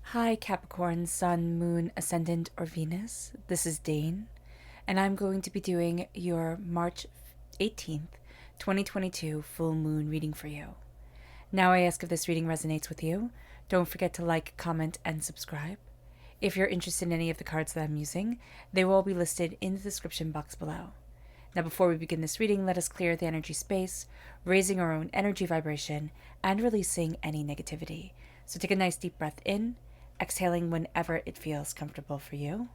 Hi, Capricorn, Sun, Moon, Ascendant, or Venus. This is Dane, and I'm going to be doing your March 18th, 2022 full moon reading for you. Now, I ask if this reading resonates with you. Don't forget to like, comment, and subscribe. If you're interested in any of the cards that I'm using, they will all be listed in the description box below. Now, before we begin this reading, let us clear the energy space, raising our own energy vibration and releasing any negativity. So take a nice deep breath in, exhaling whenever it feels comfortable for you.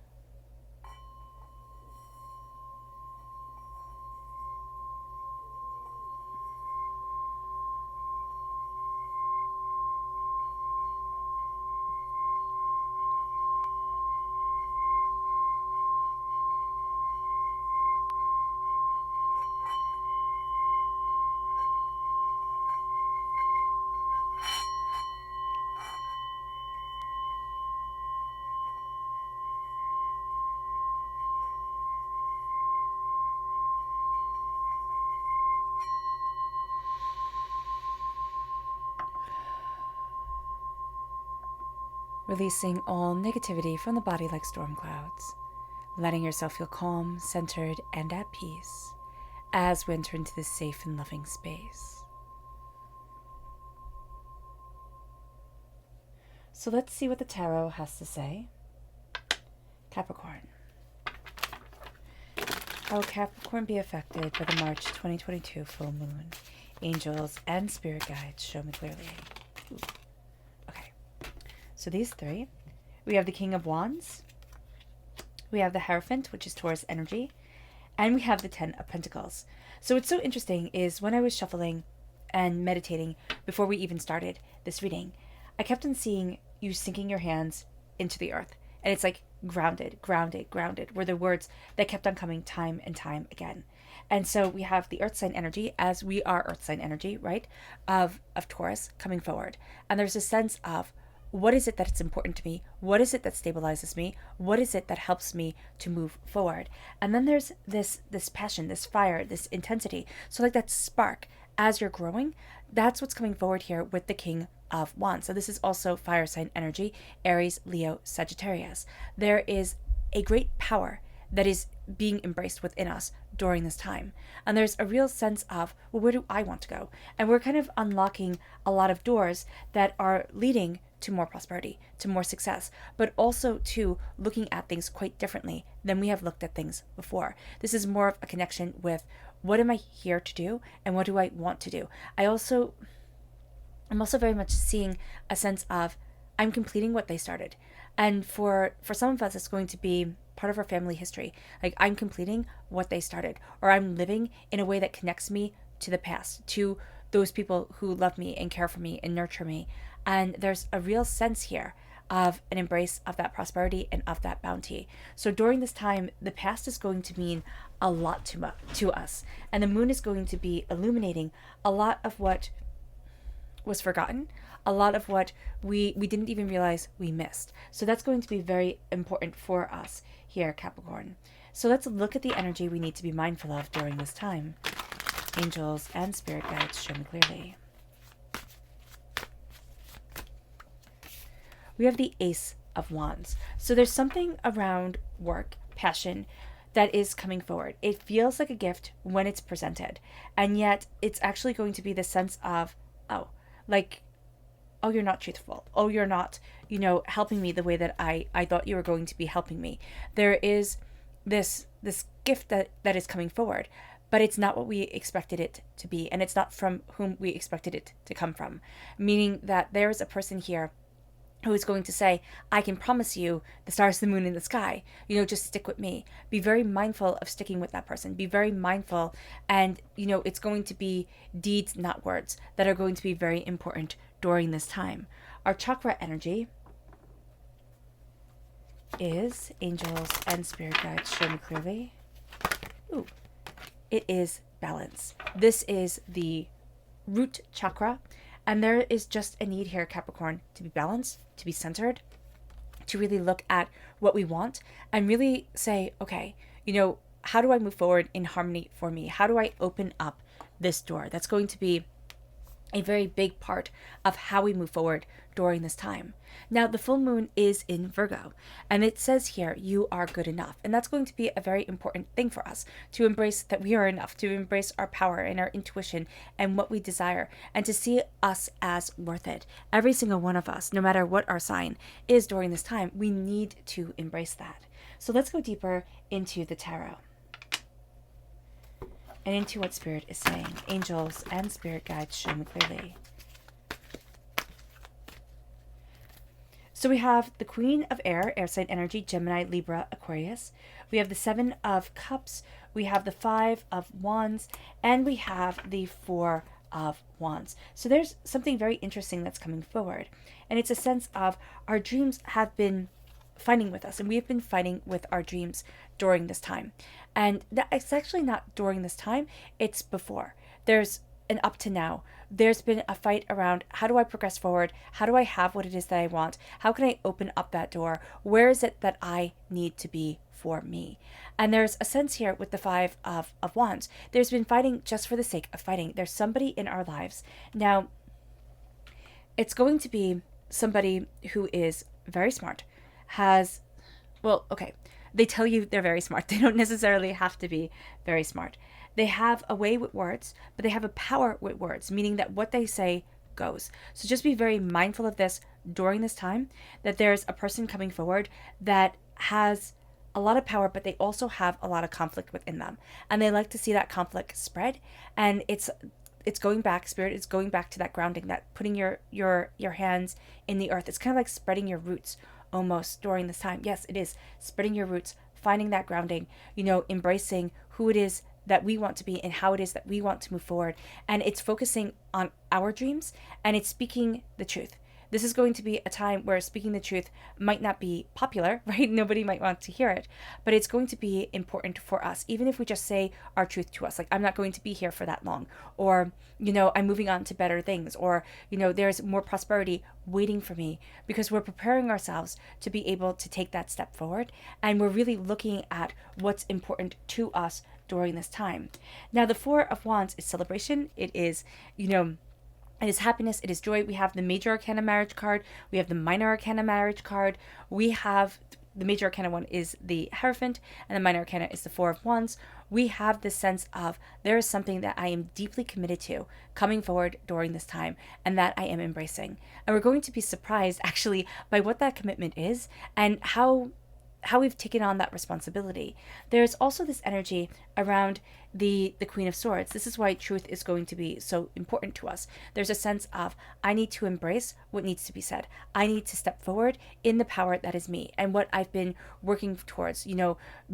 Releasing all negativity from the body like storm clouds, letting yourself feel calm, centered, and at peace as we enter into this safe and loving space. So let's see what the tarot has to say. Capricorn. How will Capricorn be affected by the March 2022 full moon? Angels and spirit guides, show me clearly. Ooh. Okay. So these three, we have the King of Wands, we have the Hierophant, which is Taurus energy, and we have the Ten of Pentacles. So what's so interesting is when I was shuffling and meditating before we even started this reading, I kept on seeing you sinking your hands into the earth. And it's like grounded, grounded, grounded, were the words that kept on coming time and time again. And so we have the earth sign energy, as we are earth sign energy, right, of Taurus coming forward. And there's a sense of, what is it that's important to me? What is it that stabilizes me? What is it that helps me to move forward? And then there's this passion, this fire, this intensity. So like that spark as you're growing, that's what's coming forward here with the King of Wands. So this is also fire sign energy, Aries, Leo, Sagittarius. There is a great power that is being embraced within us during this time. And there's a real sense of, well, where do I want to go? And we're kind of unlocking a lot of doors that are leading to more prosperity, to more success, but also to looking at things quite differently than we have looked at things before. This is more of a connection with, what am I here to do and what do I want to do? I'm also very much seeing a sense of, I'm completing what they started. And for some of us, it's going to be part of our family history. Like, I'm completing what they started, or I'm living in a way that connects me to the past, to those people who love me and care for me and nurture me. And there's a real sense here of an embrace of that prosperity and of that bounty. So during this time, the past is going to mean a lot to us. And the moon is going to be illuminating a lot of what was forgotten, a lot of what we didn't even realize we missed. So that's going to be very important for us here, Capricorn. So let's look at the energy we need to be mindful of during this time. Angels and spirit guides, show me clearly. We have the Ace of Wands. So there's something around work, passion, that is coming forward. It feels like a gift when it's presented. And yet it's actually going to be the sense of, oh, you're not truthful. Oh, you're not, helping me the way that I thought you were going to be helping me. There is this gift that is coming forward, but it's not what we expected it to be. And it's not from whom we expected it to come from. Meaning that there is a person here who is going to say, I can promise you the stars, the moon, and the sky. Just stick with me. Be very mindful of sticking with that person. Be very mindful. And, it's going to be deeds, not words, that are going to be very important during this time. Our chakra energy is angels and spirit guides, show me clearly. Ooh, it is balance. This is the root chakra. And there is just a need here, Capricorn, to be balanced, to be centered, to really look at what we want and really say, okay, how do I move forward in harmony for me? How do I open up this door? That's going to be a very big part of how we move forward during this time. Now, the full moon is in Virgo, and it says here, you are good enough. And that's going to be a very important thing for us, to embrace that we are enough, to embrace our power and our intuition and what we desire, and to see us as worth it. Every single one of us, no matter what our sign is during this time, we need to embrace that. So let's go deeper into the tarot and into what Spirit is saying. Angels and spirit guides, show me clearly. So we have the Queen of Air, air sign energy, Gemini, Libra, Aquarius. We have the Seven of Cups. We have the Five of Wands. And we have the Four of Wands. So there's something very interesting that's coming forward. And it's a sense of our dreams have been fighting with us. And we have been fighting with our dreams during this time. And it's actually not during this time. It's before. There's an up to now. There's been a fight around, how do I progress forward? How do I have what it is that I want? How can I open up that door? Where is it that I need to be for me? And there's a sense here with the Five of Wands. There's been fighting just for the sake of fighting. There's somebody in our lives. Now, it's going to be somebody who is very smart, has, well, okay, they tell you they're very smart. They don't necessarily have to be very smart. They have a way with words, but they have a power with words, meaning that what they say goes. So just be very mindful of this during this time, that there's a person coming forward that has a lot of power, but they also have a lot of conflict within them. And they like to see that conflict spread. And it's going back, Spirit is going back to that grounding, that putting your hands in the earth. It's kind of like spreading your roots almost during this time. Yes, it is spreading your roots, finding that grounding, embracing who it is that we want to be and how it is that we want to move forward. And it's focusing on our dreams, and it's speaking the truth. This is going to be a time where speaking the truth might not be popular, right? Nobody might want to hear it, but it's going to be important for us. Even if we just say our truth to us, like, I'm not going to be here for that long, or, I'm moving on to better things, or, there's more prosperity waiting for me, because we're preparing ourselves to be able to take that step forward. And we're really looking at what's important to us during this time. Now, the Four of Wands is celebration. It is, it is happiness, it is joy. We have the Major Arcana Marriage card. We have the Minor Arcana Marriage card. We have the Major Arcana one is the Hierophant, and the Minor Arcana is the Four of Wands. We have this sense of there is something that I am deeply committed to coming forward during this time, and that I am embracing. And we're going to be surprised, actually, by what that commitment is and how we've taken on that responsibility. There's also this energy around the Queen of Swords. This is why truth is going to be so important to us. There's a sense of, I need to embrace what needs to be said. I need to step forward in the power that is me and what I've been working towards,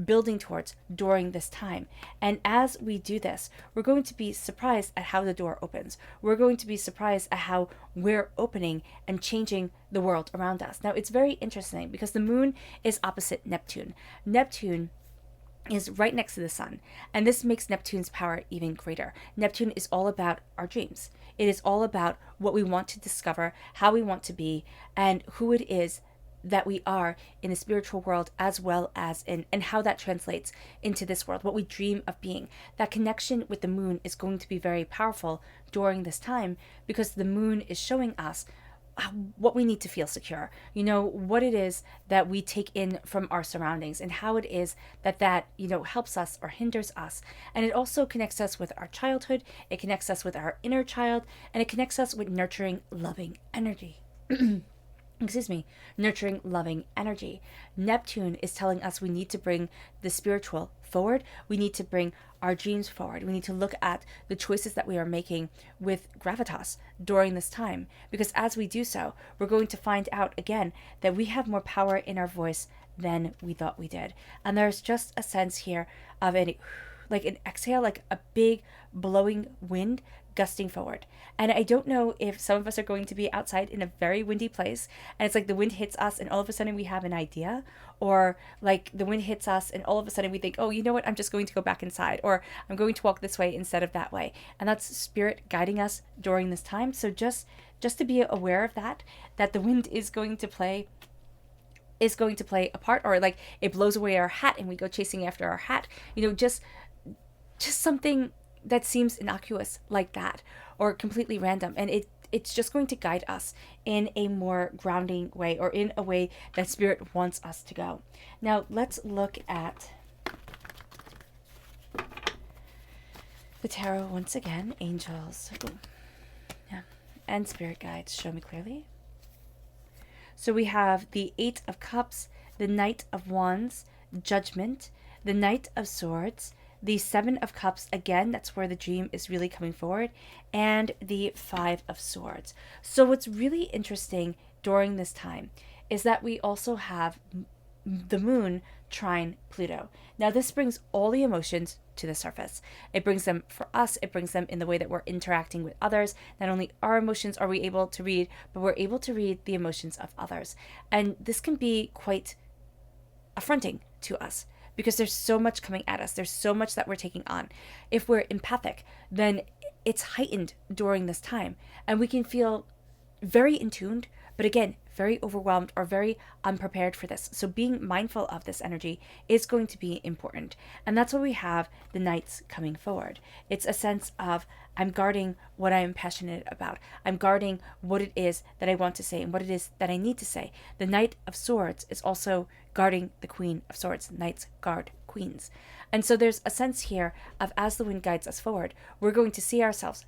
building towards during this time. And as we do this, we're going to be surprised at how the door opens. We're going to be surprised at how we're opening and changing the world around us. Now, it's very interesting because the moon is opposite Neptune. Neptune is right next to the sun, and this makes Neptune's power even greater. Neptune is all about our dreams. It is all about what we want to discover, how we want to be, and who it is that we are in the spiritual world, as well as and how that translates into this world, what we dream of being. That connection with the moon is going to be very powerful during this time, because the moon is showing us what we need to feel secure, what it is that we take in from our surroundings, and how it is that helps us or hinders us. And it also connects us with our childhood, it connects us with our inner child, and it connects us with nurturing, loving energy. Nurturing, loving energy. Neptune is telling us we need to bring the spiritual forward. We need to bring our dreams forward. We need to look at the choices that we are making with gravitas during this time, because as we do so, we're going to find out again that we have more power in our voice than we thought we did. And there's just a sense here of it, like an exhale, like a big blowing wind gusting forward. And I don't know if some of us are going to be outside in a very windy place, and it's like the wind hits us and all of a sudden we have an idea, or like the wind hits us and all of a sudden we think, oh, you know what, I'm just going to go back inside, or I'm going to walk this way instead of that way. And that's Spirit guiding us during this time. So just to be aware of that the wind is going to play a part, or like it blows away our hat and we go chasing after our hat, just something that seems innocuous like that, or completely random. And it's just going to guide us in a more grounding way, or in a way that Spirit wants us to go. Now, let's look at the tarot once again. Angels. Ooh. Yeah. And Spirit guides, show me clearly. So we have the Eight of Cups, the Knight of Wands, Judgment, the Knight of Swords, the Seven of Cups, again, that's where the dream is really coming forward, and the Five of Swords. So what's really interesting during this time is that we also have the moon trine Pluto. Now this brings all the emotions to the surface. It brings them for us, it brings them in the way that we're interacting with others. Not only our emotions are we able to read, but we're able to read the emotions of others. And this can be quite affronting to us, because there's so much coming at us. There's so much that we're taking on. If we're empathic, then it's heightened during this time, and we can feel very in tuned, but again, very overwhelmed or very unprepared for this. So being mindful of this energy is going to be important. And that's why we have the Knights coming forward. It's a sense of, I'm guarding what I'm passionate about. I'm guarding what it is that I want to say and what it is that I need to say. The Knight of Swords is also guarding the Queen of Swords. Knights guard queens. And so there's a sense here of, as the wind guides us forward, we're going to see ourselves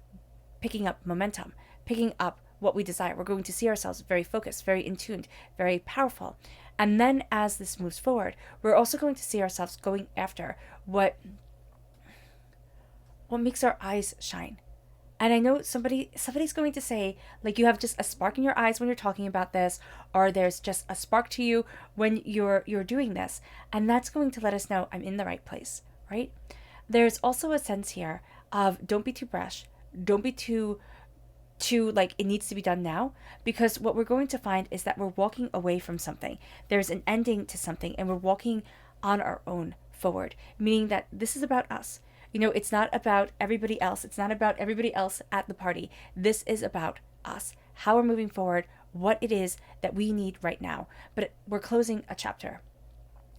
picking up momentum, picking up what we desire. We're going to see ourselves very focused, very in tuned, very powerful. And then as this moves forward, we're also going to see ourselves going after what makes our eyes shine. And I know somebody's going to say, like, you have just a spark in your eyes when you're talking about this, or there's just a spark to you when you're doing this. And that's going to let us know I'm in the right place, right? There's also a sense here of, don't be too brash. Don't be too like it needs to be done now, because what we're going to find is that we're walking away from something. There's an ending to something, and we're walking on our own forward, meaning that this is about us. You know, it's not about everybody else. It's not about everybody else at the party. This is about us, how we're moving forward, what it is that we need right now. But we're closing a chapter,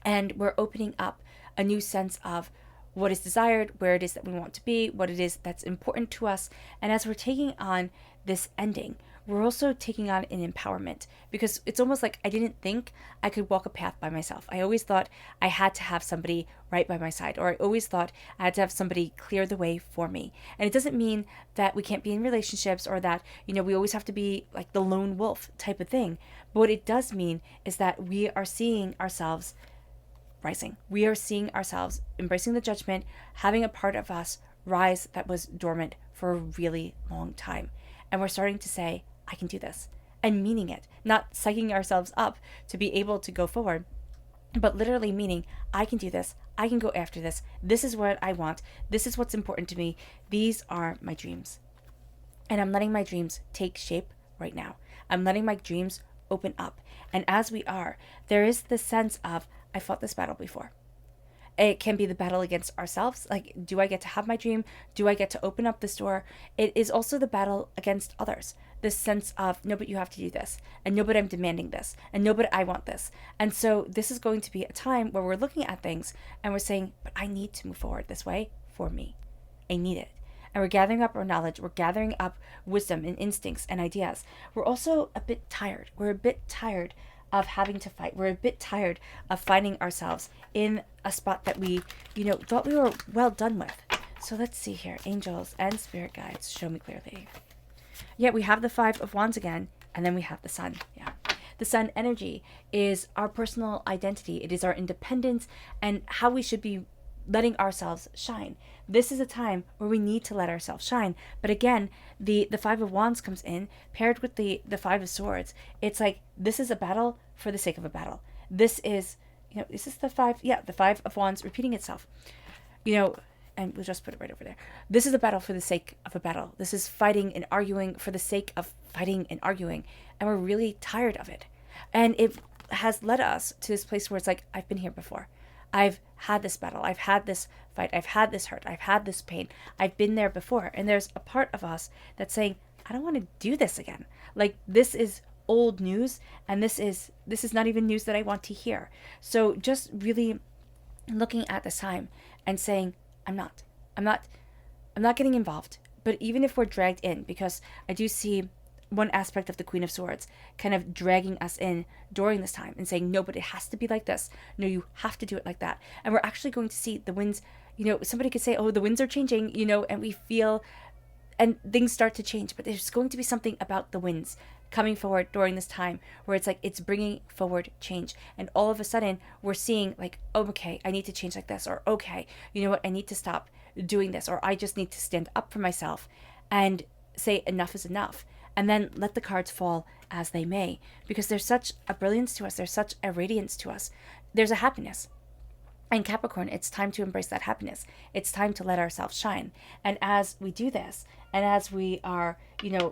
and we're opening up a new sense of what is desired, where it is that we want to be, what it is that's important to us. And as we're taking on this ending, we're also taking on an empowerment, because it's almost like I didn't think I could walk a path by myself. I always thought I had to have somebody right by my side, or I always thought I had to have somebody clear the way for me. And it doesn't mean that we can't be in relationships, or that, you know, we always have to be like the lone wolf type of thing. But what it does mean is that we are seeing ourselves rising. We are seeing ourselves embracing the judgment, having a part of us rise that was dormant for a really long time. And we're starting to say, I can do this, and meaning it, not psyching ourselves up to be able to go forward, but literally meaning, I can do this. I can go after this. This is what I want. This is what's important to me. These are my dreams. And I'm letting my dreams take shape right now. I'm letting my dreams open up. And as we are, there is this sense of, I fought this battle before. It can be the battle against ourselves. Like, do I get to have my dream? Do I get to open up this door? It is also the battle against others. This sense of, no, but you have to do this. And no, but I'm demanding this. And no, but I want this. And so this is going to be a time where we're looking at things and we're saying, but I need to move forward this way for me. I need it. And we're gathering up our knowledge. We're gathering up wisdom and instincts and ideas. We're also a bit tired. We're a bit tired of having to fight. We're a bit tired of finding ourselves in a spot that we, thought we were well done with. So let's see here. Angels and spirit guides, show me clearly. Yeah, we have the Five of Wands again, and then we have the Sun. Yeah. The Sun energy is our personal identity. It is our independence and how we should be letting ourselves shine. This is a time where we need to let ourselves shine. But again, the Five of Wands comes in paired with the Five of Swords. It's like, this is a battle for the sake of a battle. This is, this is the Five of Wands repeating itself. And we'll just put it right over there. This is a battle for the sake of a battle. This is fighting and arguing for the sake of fighting and arguing. And we're really tired of it. And it has led us to this place where it's like, I've been here before. I've had this battle. I've had this fight. I've had this hurt. I've had this pain. I've been there before. And there's a part of us that's saying, I don't want to do this again. Like, this is old news, and this is not even news that I want to hear. So just really looking at this time and saying, I'm not I'm not getting involved. But even if we're dragged in, because I do see one aspect of the Queen of Swords kind of dragging us in during this time and saying, no, but it has to be like this. No, you have to do it like that. And we're actually going to see the winds, somebody could say, oh, the winds are changing, and we feel, and things start to change. But there's going to be something about the winds coming forward during this time where it's like it's bringing forward change. And all of a sudden we're seeing like, oh, okay, I need to change like this. Or, okay, you know what, I need to stop doing this. Or I just need to stand up for myself and say enough is enough. And then let the cards fall as they may, because there's such a brilliance to us. There's such a radiance to us. There's a happiness. And Capricorn, it's time to embrace that happiness. It's time to let ourselves shine. And as we do this, and as we are,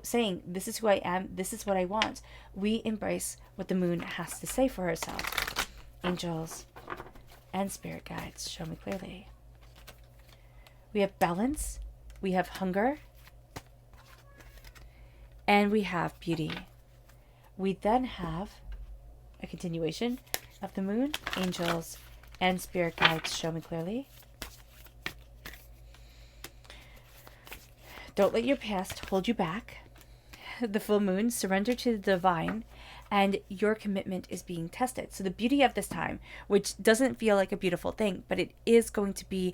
saying, this is who I am, this is what I want, we embrace what the moon has to say for herself. Angels and spirit guides, show me clearly. We have balance. We have hunger. And we have beauty. We then have a continuation of the moon, angels, and spirit guides, show me clearly. Don't let your past hold you back. The full moon, surrender to the divine, and your commitment is being tested. So the beauty of this time, which doesn't feel like a beautiful thing, but it is going to be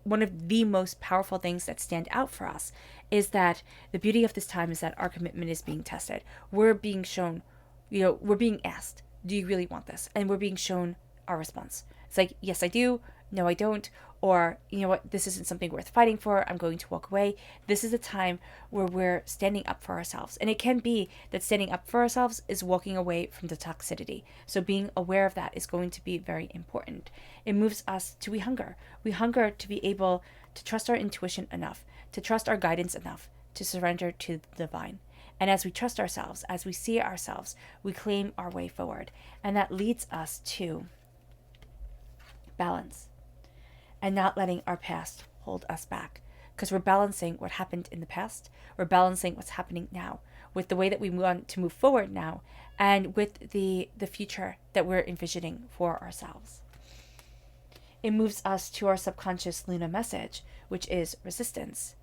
one of the most powerful things that stand out for us, is that the beauty of this time is that our commitment is being tested. We're being shown, we're being asked, do you really want this? And we're being shown our response. It's like, yes, I do. No, I don't. Or, you know what, this isn't something worth fighting for. I'm going to walk away. This is a time where we're standing up for ourselves. And it can be that standing up for ourselves is walking away from the toxicity. So being aware of that is going to be very important. It moves us to we hunger. We hunger to be able to trust our intuition enough, to trust our guidance enough, to surrender to the divine. And as we trust ourselves, as we see ourselves, we claim our way forward. And that leads us to balance. And not letting our past hold us back. Because we're balancing what happened in the past. We're balancing what's happening now. With the way that we want to move forward now. And with the future that we're envisioning for ourselves. It moves us to our subconscious Luna message, which is resistance.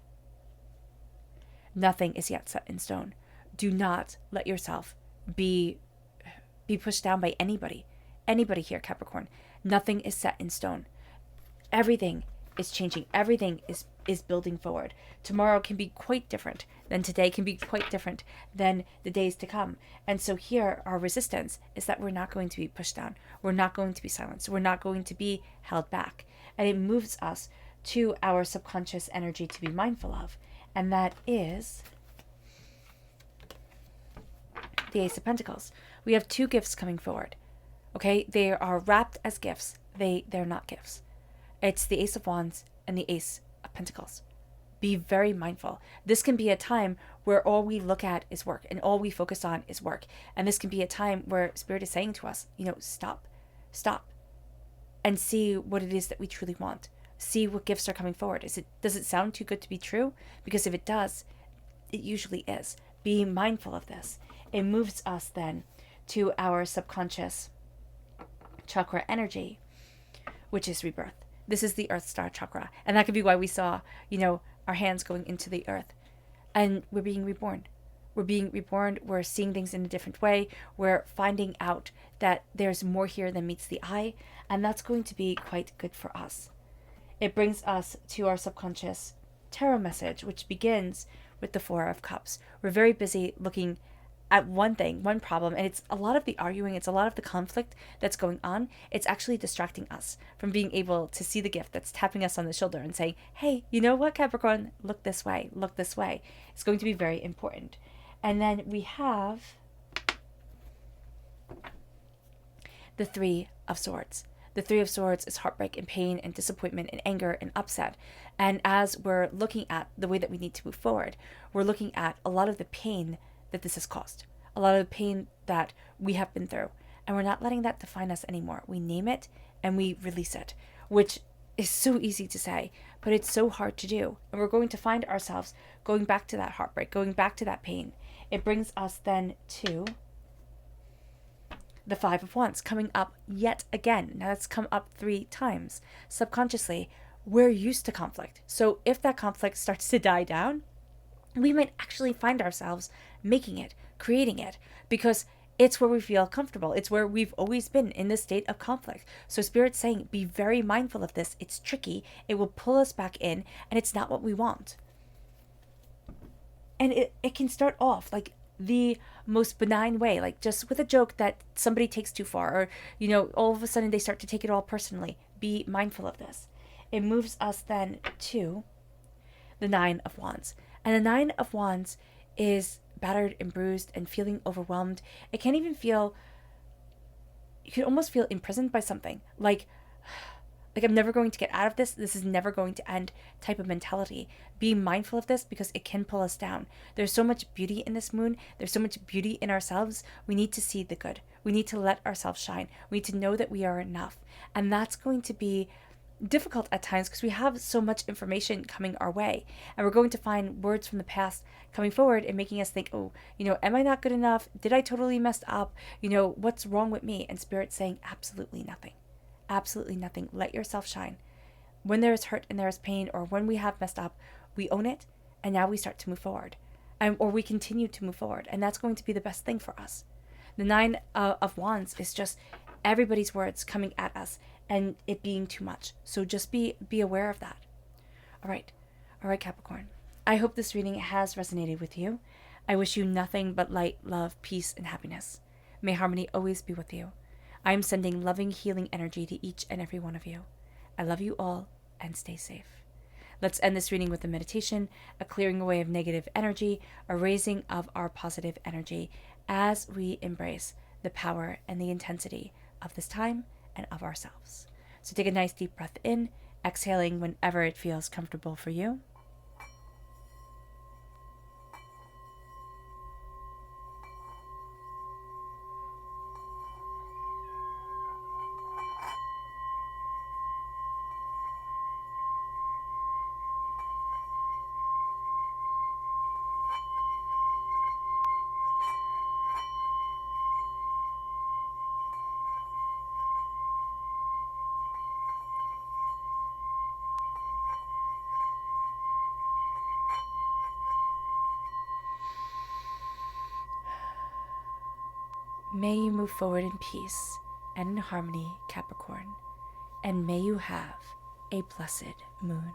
Nothing is yet set in stone. Do not let yourself be pushed down by anybody. Anybody here, Capricorn. Nothing is set in stone. Everything is changing. Everything is building forward. Tomorrow can be quite different than today, can be quite different than the days to come. And so here, our resistance is that we're not going to be pushed down. We're not going to be silenced. We're not going to be held back. And it moves us to our subconscious energy to be mindful of. And that is the Ace of Pentacles. We have two gifts coming forward. Okay? They are wrapped as gifts. They're not gifts. It's the Ace of Wands and the Ace of Pentacles. Be very mindful. This can be a time where all we look at is work and all we focus on is work. And this can be a time where Spirit is saying to us, stop, and see what it is that we truly want. See what gifts are coming forward. Does it sound too good to be true? Because if it does, it usually is. Be mindful of this. It moves us then to our subconscious chakra energy, which is rebirth. This is the Earth Star chakra. And that could be why we saw, our hands going into the earth. And we're being reborn. We're being reborn. We're seeing things in a different way. We're finding out that there's more here than meets the eye. And that's going to be quite good for us. It brings us to our subconscious tarot message, which begins with the Four of Cups. We're very busy looking at one thing, one problem, and it's a lot of the arguing, it's a lot of the conflict that's going on. It's actually distracting us from being able to see the gift that's tapping us on the shoulder and saying, hey, you know what, Capricorn, look this way, look this way. It's going to be very important. And then we have the Three of Swords. The Three of Swords is heartbreak and pain and disappointment and anger and upset. And as we're looking at the way that we need to move forward, we're looking at a lot of the pain that this has caused, a lot of the pain that we have been through, and we're not letting that define us anymore. We name it and we release it, which is so easy to say, but it's so hard to do. And we're going to find ourselves going back to that heartbreak, going back to that pain. It brings us then to the Five of Wands coming up yet again. Now that's come up 3 times. Subconsciously, we're used to conflict. So if that conflict starts to die down, we might actually find ourselves making it, creating it, because it's where we feel comfortable. It's where we've always been, in this state of conflict. So Spirit's saying, be very mindful of this. It's tricky. It will pull us back in, and it's not what we want. And it can start off like the most benign way, like just with a joke that somebody takes too far, or, you know, all of a sudden they start to take it all personally. Be mindful of this. It moves us then to the Nine of Wands. And the Nine of Wands is battered and bruised and feeling overwhelmed. It can even feel, you can almost feel imprisoned by something. Like I'm never going to get out of this. This is never going to end type of mentality. Be mindful of this because it can pull us down. There's so much beauty in this moon. There's so much beauty in ourselves. We need to see the good. We need to let ourselves shine. We need to know that we are enough. And that's going to be difficult at times because we have so much information coming our way, and we're going to find words from the past coming forward and making us think, oh, you know, am I not good enough? Did I totally messed up? You know, what's wrong with me? And Spirit's saying absolutely nothing. Absolutely nothing. Let yourself shine. When there is hurt and there is pain, or when we have messed up, we own it, and now we start to move forward, or we continue to move forward, and that's going to be the best thing for us. The Nine of Wands is just everybody's words coming at us and it being too much. So just be aware of that. All right, Capricorn. I hope this reading has resonated with you. I wish you nothing but light, love, peace, and happiness. May harmony always be with you. I am sending loving, healing energy to each and every one of you. I love you all, and stay safe. Let's end this reading with a meditation, a clearing away of negative energy, a raising of our positive energy as we embrace the power and the intensity of this time and of ourselves. So take a nice deep breath in, exhaling whenever it feels comfortable for you. May you move forward in peace and in harmony, Capricorn, and may you have a blessed moon.